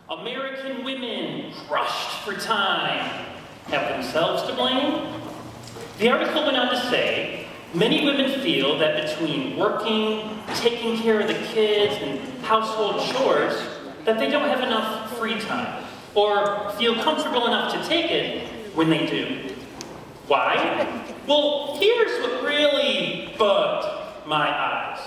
American women, crushed for time, have themselves to blame? The article went on to say, many women feel that between working, taking care of the kids, and household chores, that they don't have enough free time, or feel comfortable enough to take it when they do. Why? Well, here's what really bugged my eyes.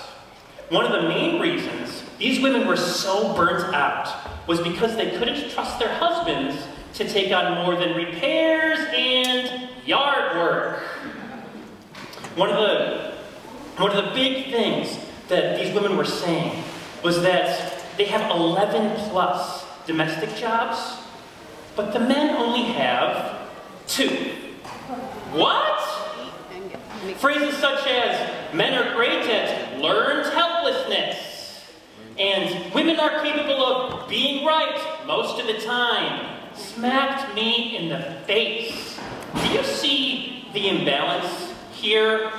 One of the main reasons these women were so burnt out was because they couldn't trust their husbands to take on more than repairs and yard work. One of the big things that these women were saying was that they have 11 plus domestic jobs, but the men only have 2. What? Phrases such as, men are great at learned helplessness, and women are capable of being right most of the time, smacked me in the face. Do you see the imbalance here?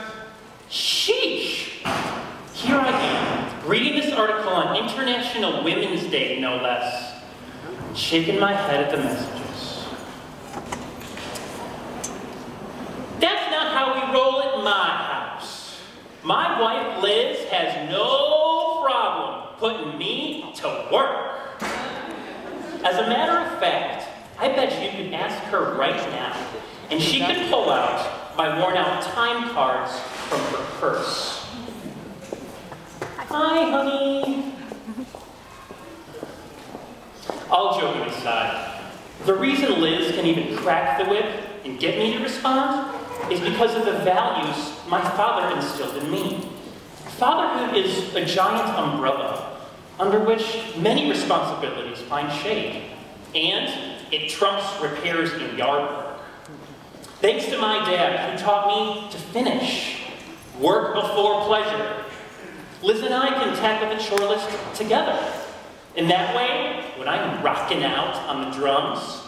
Sheesh! Here I am, reading this article on International Women's Day, no less, shaking my head at the messages. That's not how we roll at my house. My wife, Liz, has no problem putting me to work. As a matter of fact, I bet you could ask her right now, and she could pull out my worn-out time cards from her purse. Hi, honey. All joking aside, the reason Liz can even crack the whip and get me to respond is because of the values my father instilled in me. Fatherhood is a giant umbrella under which many responsibilities find shade, and it trumps repairs in yard work. Thanks to my dad, who taught me to finish, work before pleasure, Liz and I can tackle the chore list together. In that way, when I'm rocking out on the drums,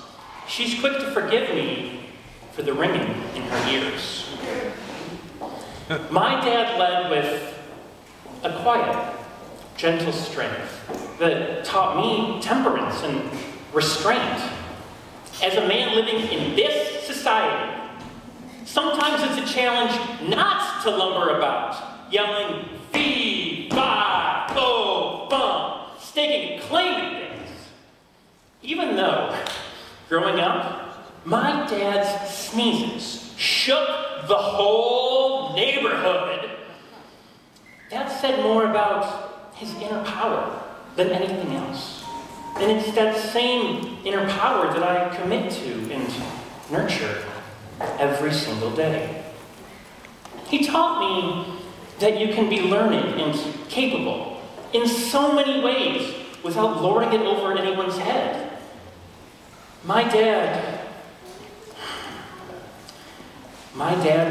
she's quick to forgive me for the ringing in her ears. My dad led with a quiet, gentle strength that taught me temperance and restraint. As a man living in this society, sometimes it's a challenge not to lumber about, yelling, fee, fi, fo, fum, staking and claiming things. Even though, growing up, my dad's sneezes shook the whole neighborhood. That said more about his inner power than anything else. And it's that same inner power that I commit to and nurture every single day. He taught me that you can be learned and capable in so many ways without lording it over anyone's head. My dad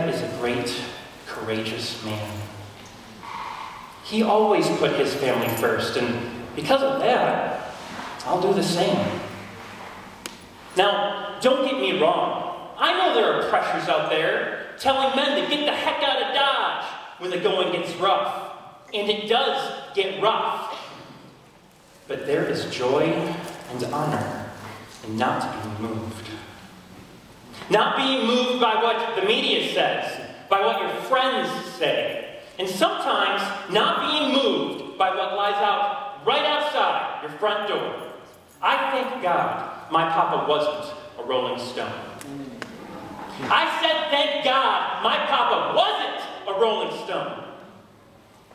is a great, courageous man. He always put his family first, and because of that, I'll do the same. Now, don't get me wrong. I know there are pressures out there telling men to get the heck out of Dodge when the going gets rough. And it does get rough. But there is joy and honor in not being moved. Not being moved by what the media says, by what your friends say, and sometimes not being moved by what lies out right outside your front door. I thank God my papa wasn't a Rolling Stone. I said thank God my papa wasn't a Rolling Stone.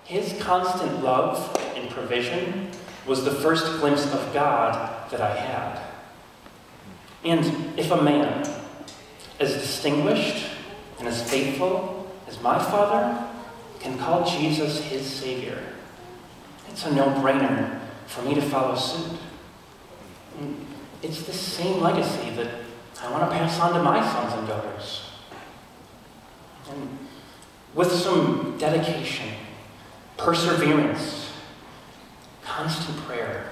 His constant love and provision was the first glimpse of God that I had. And if a man as distinguished and as faithful as my father can call Jesus his Savior, it's a no-brainer for me to follow suit. And it's the same legacy that I want to pass on to my sons and daughters. And with some dedication, perseverance, constant prayer,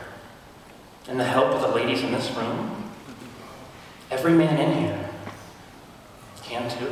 and the help of the ladies in this room, every man in here can too.